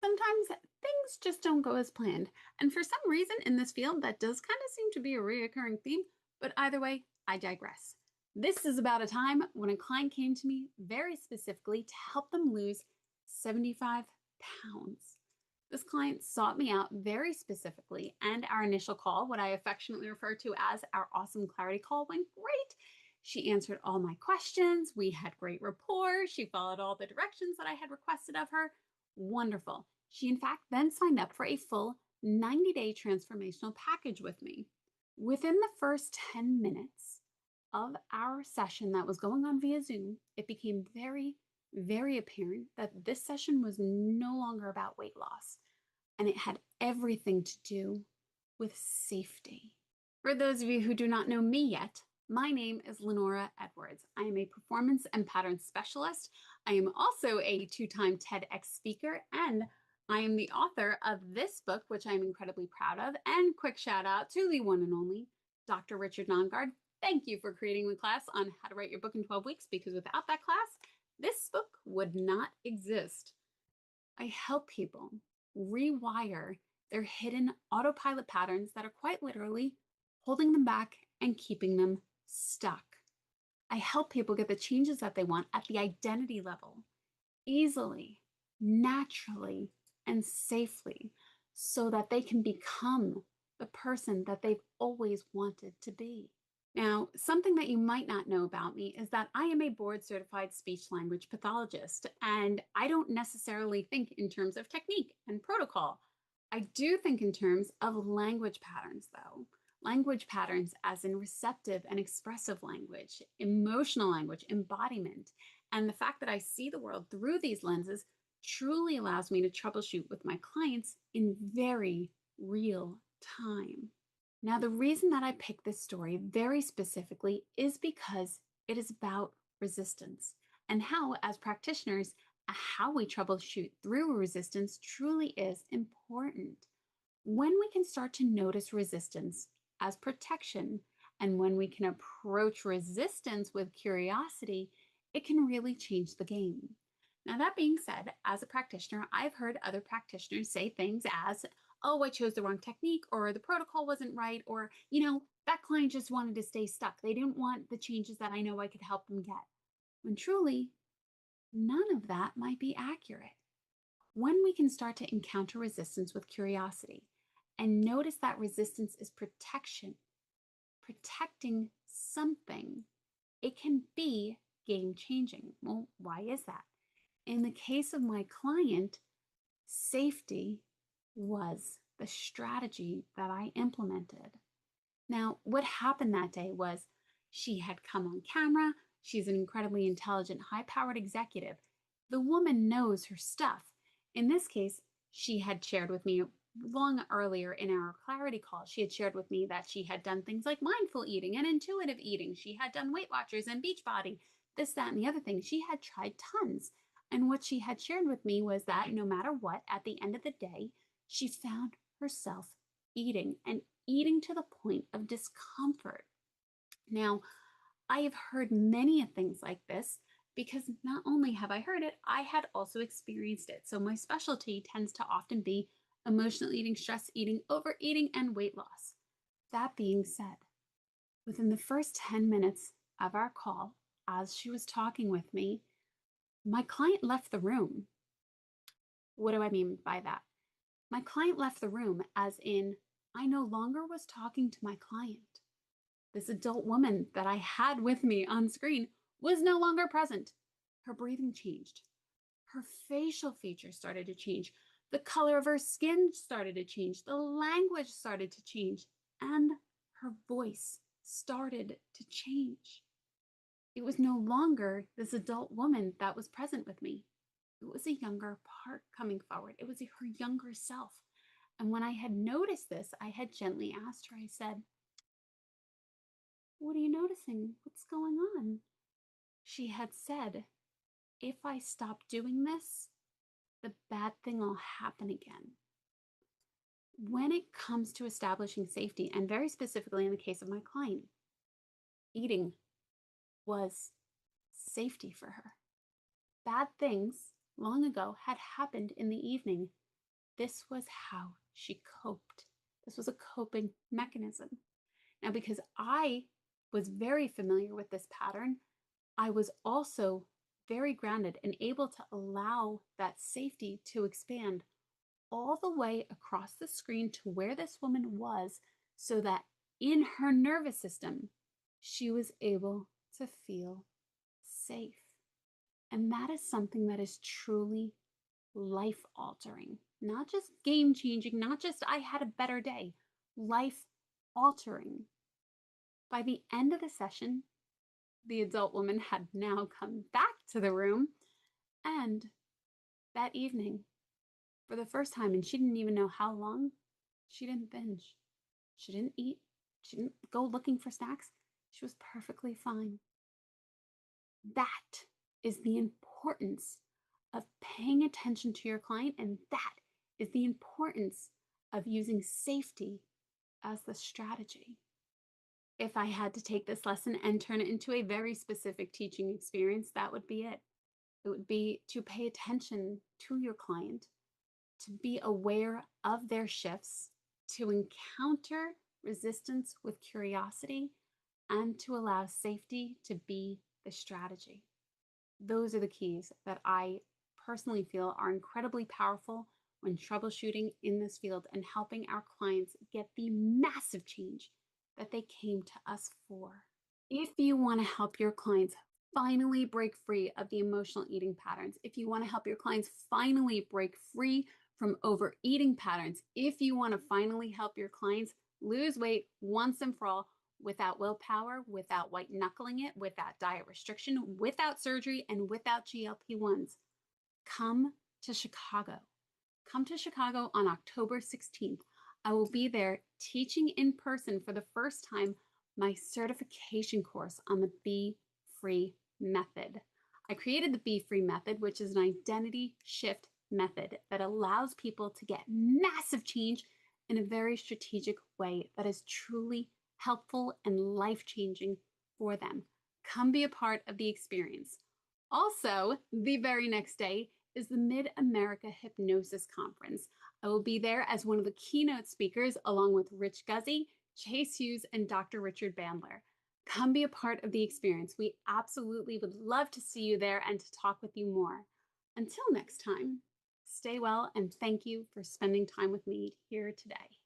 Sometimes things just don't go as planned. And for some reason in this field, that does kind of seem to be a reoccurring theme. But either way, I digress. This is about a time when a client came to me very specifically to help them lose 75 pounds. This client sought me out very specifically, and our initial call, what I affectionately refer to as our awesome clarity call, went great. She answered all my questions. We had great rapport. She followed all the directions that I had requested of her. Wonderful. She, in fact, then signed up for a full 90-day transformational package with me. Within the first 10 minutes of our session that was going on via Zoom, it became very, very apparent that this session was no longer about weight loss, and it had everything to do with safety. For those of you who do not know me yet, my name is Lenora Edwards. I am a performance and pattern specialist. I am also a 2-time TEDx speaker, and I am the author of this book, which I'm incredibly proud of. And quick shout out to the one and only Dr. Richard Nongard. Thank you for creating the class on how to write your book in 12 weeks, because without that class, this book would not exist. I help people rewire their hidden autopilot patterns that are quite literally holding them back and keeping them stuck. I help people get the changes that they want at the identity level, easily, naturally, and safely, so that they can become the person that they've always wanted to be. Now, something that you might not know about me is that I am a board-certified speech-language pathologist, and I don't necessarily think in terms of technique and protocol. I do think in terms of language patterns, though. Language patterns as in receptive and expressive language, emotional language, embodiment, and the fact that I see the world through these lenses truly allows me to troubleshoot with my clients in very real time. Now, the reason that I picked this story very specifically is because it is about resistance and how, as practitioners, how we troubleshoot through resistance truly is important. When we can start to notice resistance as protection, and when we can approach resistance with curiosity, it can really change the game. Now, that being said, as a practitioner, I've heard other practitioners say things as, oh, I chose the wrong technique, or the protocol wasn't right, or, that client just wanted to stay stuck. They didn't want the changes that I know I could help them get. When truly, none of that might be accurate. When we can start to encounter resistance with curiosity and notice that resistance is protection, protecting something, it can be game-changing. Well, why is that? In the case of my client, safety was the strategy that I implemented. Now, what happened that day was she had come on camera. She's an incredibly intelligent, high-powered executive. The woman knows her stuff. In this case, she had shared with me long earlier in our clarity call, she had shared with me that she had done things like mindful eating and intuitive eating. She had done Weight Watchers and Beachbody, this, that, and the other thing. She had tried tons. And what she had shared with me was that no matter what, at the end of the day, she found herself eating, and eating to the point of discomfort. Now, I have heard many things like this because not only have I heard it, I had also experienced it. So my specialty tends to often be emotional eating, stress eating, overeating, and weight loss. That being said, within the first 10 minutes of our call, as she was talking with me, my client left the room. What do I mean by that? My client left the room as in, I no longer was talking to my client. This adult woman that I had with me on screen was no longer present. Her breathing changed. Her facial features started to change. The color of her skin started to change. The language started to change. And her voice started to change. It was no longer this adult woman that was present with me. It was a younger part coming forward. It was her younger self. And when I had noticed this, I had gently asked her, I said, what are you noticing? What's going on? She had said, if I stop doing this, the bad thing will happen again. When it comes to establishing safety, and very specifically in the case of my client, eating was safety for her. Bad things long ago had happened in the evening This was how she coped. This was a coping mechanism. Now, because I was very familiar with this pattern, I was also very grounded and able to allow that safety to expand all the way across the screen to where this woman was, so that in her nervous system, she was able to feel safe. And that is something that is truly life altering, not just game changing, not just I had a better day, life altering. By the end of the session, the adult woman had now come back to the room, and that evening, for the first time, and she didn't even know how long, she didn't binge. She didn't eat. She didn't go looking for snacks. She was perfectly fine. That is the importance of paying attention to your client, and that is the importance of using safety as the strategy. If I had to take this lesson and turn it into a very specific teaching experience, that would be it. It would be to pay attention to your client, to be aware of their shifts, to encounter resistance with curiosity, and to allow safety to be the strategy. Those are the keys that I personally feel are incredibly powerful when troubleshooting in this field and helping our clients get the massive change that they came to us for. If you want to help your clients finally break free of the emotional eating patterns, if you want to help your clients finally break free from overeating patterns, if you want to finally help your clients lose weight once and for all, without willpower, without white knuckling it, without diet restriction, without surgery, and without GLP-1s, come to Chicago. Come to Chicago on October 16th. I will be there teaching in person for the first time my certification course on the BEFREE method. I created the BEFREE method, which is an identity shift method that allows people to get massive change in a very strategic way that is truly helpful and life-changing for them. Come be a part of the experience. Also, the very next day is the Mid-America Hypnosis Conference. I will be there as one of the keynote speakers along with Rich Guzzi, Chase Hughes, and Dr. Richard Bandler. Come be a part of the experience. We absolutely would love to see you there and to talk with you more. Until next time, stay well and thank you for spending time with me here today.